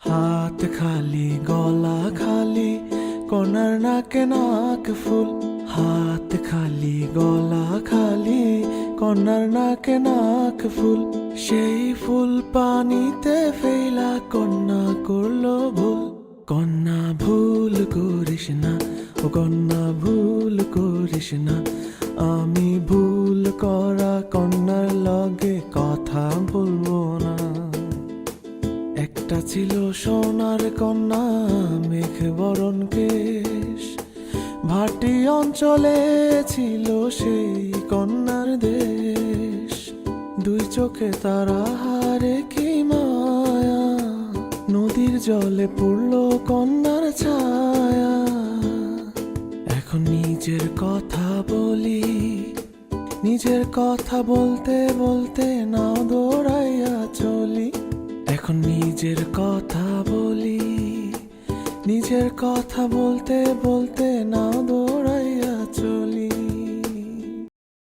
হাত খালি গলা খালি কনার নাকে নাক ফুল। হাত খালি গলা খালি কনার নাকে নাক ফুল। সেই ফুল পানিতে ফেলা কন্যা করলো ভুল। কন্যা ভুল করিস না, ও কন্যা ভুল করিস না। আমি ভুল করা কন্যার লগে কথা বলবো না। একটা ছিল সোনার কন্যা মেঘ বরণ কেশ। ভাটি অঞ্চলে ছিল সেই কন্যার দেশ। দুই চোখে তারা হারে কি মায়া, নদীর জলে পড়লো কন্যার ছায়া। এখন নিজের কথা বলি, নিজের কথা বলতে বলতে নাও দৌড়াইয়া চলি। এখন নিজের কথা বলি, নিজের কথা বলতে বলতে নাও দৌড়াইয়া